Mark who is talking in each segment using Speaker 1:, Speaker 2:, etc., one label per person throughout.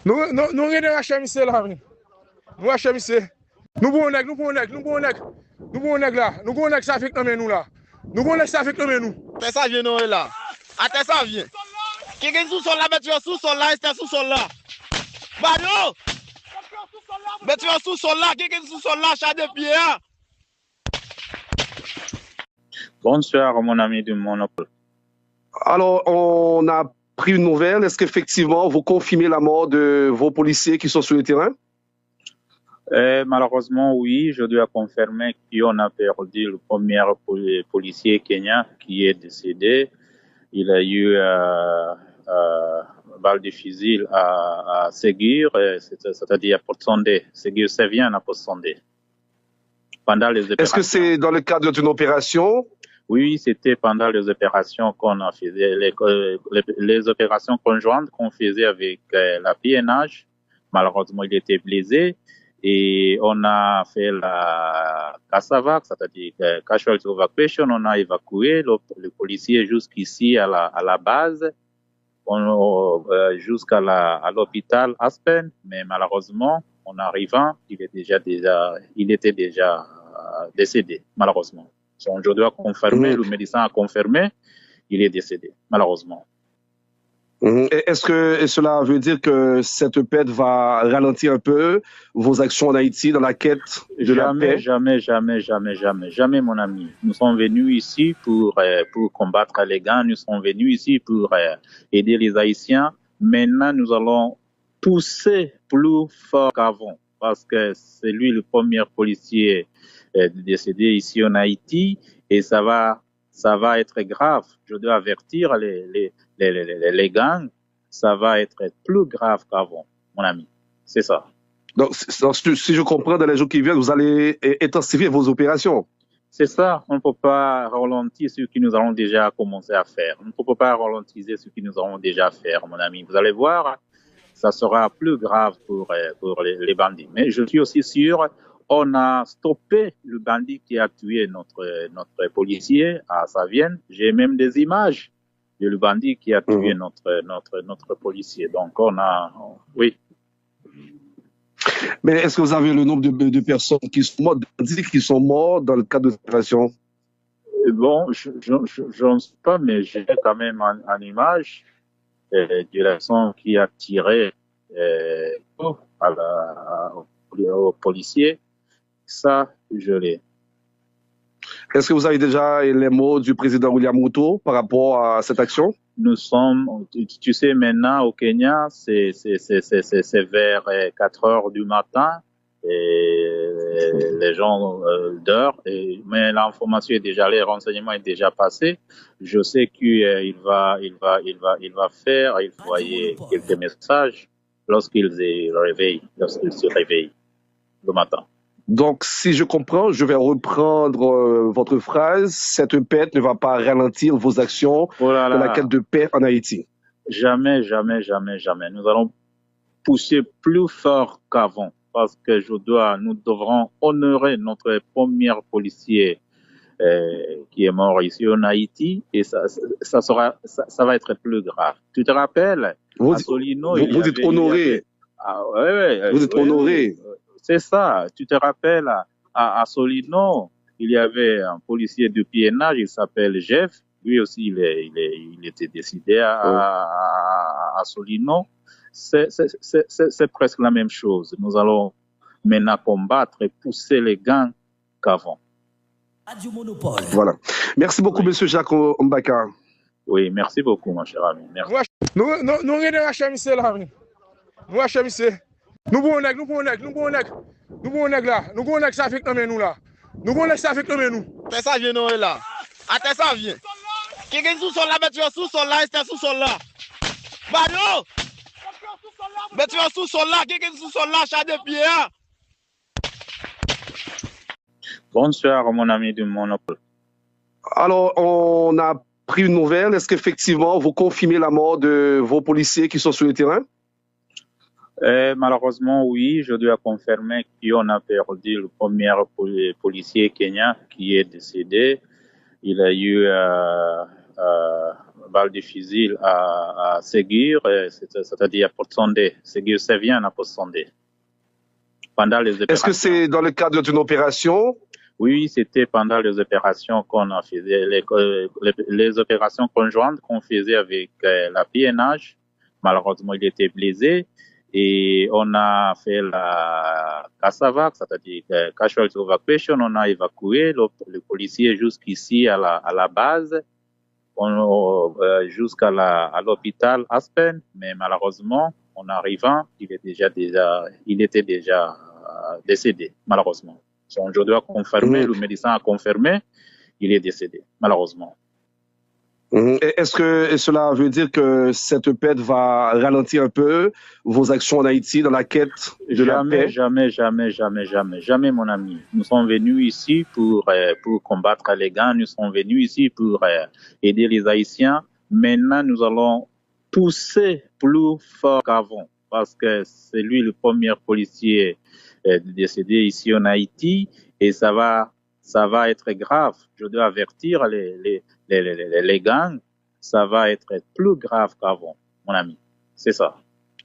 Speaker 1: Nous regardons HMC là. Nous HMC. Nous bon nèg, nous bon nèg, nous bon nèg. Nous bon nèg là. Nous bon nèg ça fait comme nous là. Nous bon nèg ça fait comme nous.
Speaker 2: Attends, ça vient non là. Attends, ça vient. Quelqu'un sous-sol là, mais tu es sous-sol là, c'est sous-sol là. Bado! Mais tu es sous-sol là, quelqu'un sous-sol là, chat de pied.
Speaker 3: Bonsoir, mon ami du Monopole.
Speaker 4: Alors, on a pris une nouvelle. Est-ce qu'effectivement, vous confirmez la mort de vos policiers qui sont sur le terrain?
Speaker 3: Malheureusement, oui, je dois confirmer qu'on a perdu le premier policier kenyan qui est décédé. Il a eu balle de fusil à Ségur, c'est-à-dire pour Sondé. Ségur, c'est bien à Sondé. Pendant les opérations.
Speaker 4: Est-ce que c'est dans le cadre d'une opération?
Speaker 3: Oui, c'était pendant les opérations qu'on a fait, les opérations conjointes qu'on faisait avec la PNH. Malheureusement, il était blessé et on a fait la CASAVAC, c'est-à-dire Casualty Evacuation. On a évacué le policier jusqu'ici à la base, jusqu'à l'hôpital Aspen. Mais malheureusement, en arrivant, il était déjà décédé, malheureusement. Je dois confirmer, le médecin a confirmé, il est décédé, malheureusement.
Speaker 4: Est-ce que cela veut dire que cette perte va ralentir un peu vos actions en Haïti dans la quête de la paix?
Speaker 3: Jamais, mon ami. Nous sommes venus ici pour combattre les gangs, nous sommes venus ici pour aider les Haïtiens. Maintenant, nous allons pousser plus fort qu'avant, parce que c'est lui le premier policier décédé ici en Haïti, et ça va être grave. Je dois avertir les gangs, ça va être plus grave qu'avant, mon ami. C'est ça.
Speaker 4: Donc, si je comprends, dans les jours qui viennent, vous allez intensifier vos opérations.
Speaker 3: C'est ça. On ne peut pas ralentir ce que nous allons déjà commencer à faire. On ne peut pas ralentir ce que nous allons déjà faire, mon ami. Vous allez voir, ça sera plus grave pour les bandits. Mais je suis aussi sûr, on a stoppé le bandit qui a tué notre policier à Savienne. J'ai même des images de le bandit qui a tué notre policier. Donc oui.
Speaker 4: Mais est-ce que vous avez le nombre de personnes qui sont mortes dans le cadre de l'opération?
Speaker 3: Bon, je ne sais pas, mais j'ai quand même une image de la personne qui a tiré au policier. Ça, je l'ai.
Speaker 4: Est-ce que vous avez déjà les mots du président William Ruto par rapport à cette action?
Speaker 3: Nous sommes, tu sais, maintenant au Kenya, c'est vers 4 heures du matin et les gens dorment. Mais l'information est déjà, les renseignements est déjà passé. Je sais qu'il va envoyer quelques messages lorsqu'il se réveille le matin.
Speaker 4: Donc, si je comprends, je vais reprendre votre phrase. Cette paix ne va pas ralentir vos actions dans la quête de paix en Haïti.
Speaker 3: Jamais. Nous allons pousser plus fort qu'avant parce que nous devrons honorer notre premier policier qui est mort ici en Haïti et ça va être plus grave. Tu te rappelles?
Speaker 4: Vous êtes honoré. Vous êtes honoré.
Speaker 3: C'est ça. Tu te rappelles, à Solino, il y avait un policier de PNH, il s'appelle Jeff. Lui aussi, il était décédé à Solino. C'est presque la même chose. Nous allons maintenant combattre et pousser les gangs qu'avant.
Speaker 4: Voilà. Merci beaucoup, monsieur Jacques Mbaka.
Speaker 3: Oui, merci beaucoup, mon cher ami. Merci.
Speaker 1: Nous regardons HMC là. Nous HMC. Nous bon nèg, nous bon nèg, nous bon nèg. Nous bon nèg là. Nous bon nèg ça fait comme nous là. Nous bon nèg ça fait comme nous.
Speaker 2: Attends, ça vient non là. Attends, ça vient. Quelqu'un sous-sol là, mais tu es sous-sol là, c'est sous-sol là. Bado! Mais tu es sous-sol là, quelqu'un sous-sol là, chat de pied.
Speaker 3: Bonsoir, mon ami du Monopole.
Speaker 4: Alors, on a pris une nouvelle. Est-ce qu'effectivement, vous confirmez la mort de vos policiers qui sont sur le terrain?
Speaker 3: Malheureusement, oui, je dois confirmer qu'on a perdu le premier policier kenyan qui est décédé. Il a eu balle de fusil à Ségur, c'est-à-dire à Poste-Sondé. Ségur Sévien à Poste-Sondé. Pendant les opérations.
Speaker 4: Est-ce que c'est dans le cadre d'une opération?
Speaker 3: Oui, c'était pendant les opérations qu'on a fait, les opérations conjointes qu'on faisait avec la PNH. Malheureusement, il était blessé et on a fait la CASAVAC, c'est-à-dire Casualty Evacuation. On a évacué le policier jusqu'ici à la base, jusqu'à l'hôpital Aspen, mais malheureusement, en arrivant, il était déjà décédé, malheureusement. Je dois confirmer, le médecin a confirmé, il est décédé, malheureusement.
Speaker 4: Est-ce que cela veut dire que cette tempête va ralentir un peu vos actions en Haïti dans la quête de la paix?
Speaker 3: Jamais, mon ami. Nous sommes venus ici pour combattre les gangs, nous sommes venus ici pour aider les Haïtiens. Maintenant, nous allons pousser plus fort qu'avant, parce que c'est lui le premier policier décédé ici en Haïti, et ça va être grave. Je dois avertir les gangs, ça va être plus grave qu'avant, mon ami. C'est ça.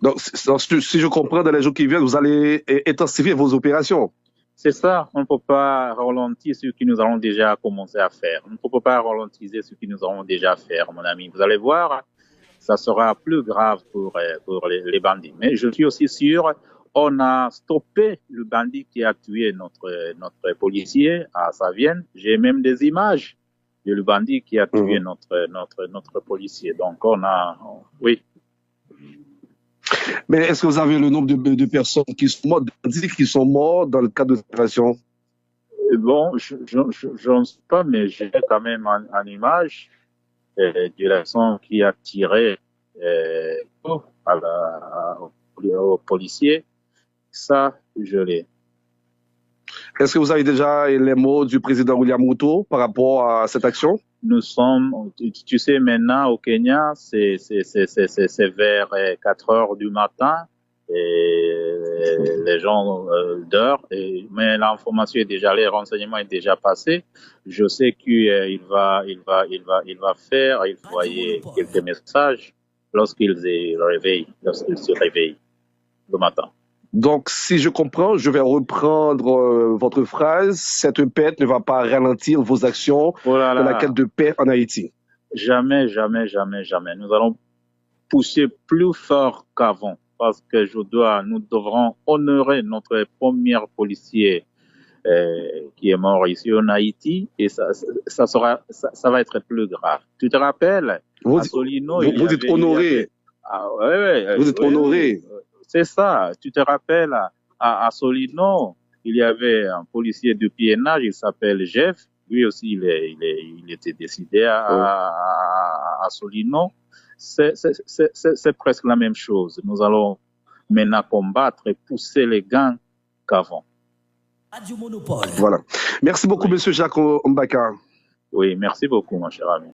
Speaker 4: Donc, si je comprends, dans les jours qui viennent, vous allez intensifier vos opérations.
Speaker 3: C'est ça. On ne peut pas ralentir ce que nous allons déjà commencer à faire. On ne peut pas ralentir ce que nous allons déjà faire, mon ami. Vous allez voir, ça sera plus grave pour les bandits. Mais je suis aussi sûr, on a stoppé le bandit qui a tué notre policier à Savienne. J'ai même des images de le bandit qui a tué notre policier. Donc oui.
Speaker 4: Mais est-ce que vous avez le nombre de personnes qui sont mortes dans le cadre de l'opération?
Speaker 3: Bon, je ne sais pas, mais j'ai quand même une image de la personne qui a tiré au policier. Ça, je l'ai.
Speaker 4: Est-ce que vous avez déjà les mots du président William Ruto par rapport à cette action?
Speaker 3: Nous sommes, tu sais, maintenant au Kenya, c'est vers 4 heures du matin et les gens dorment. Mais l'information est déjà, les renseignements est déjà passé. Je sais qu'il va envoyer quelques messages lorsqu'il se réveille le matin.
Speaker 4: Donc, si je comprends, je vais reprendre votre phrase. Cette tempête ne va pas ralentir vos actions dans la quête de paix en Haïti.
Speaker 3: Jamais. Nous allons pousser plus fort qu'avant parce que nous devrons honorer notre premier policier qui est mort ici en Haïti et ça va être plus grave. Tu te rappelles?
Speaker 4: Vous êtes honoré. Vous êtes honoré.
Speaker 3: C'est ça. Tu te rappelles, à Solino, il y avait un policier de PNH, il s'appelle Jeff. Lui aussi, il était décédé à Solino. C'est presque la même chose. Nous allons maintenant combattre et pousser les gangs qu'avant.
Speaker 4: Voilà. Merci beaucoup, Monsieur Jacques Mbaka.
Speaker 3: Oui, merci beaucoup, mon cher ami.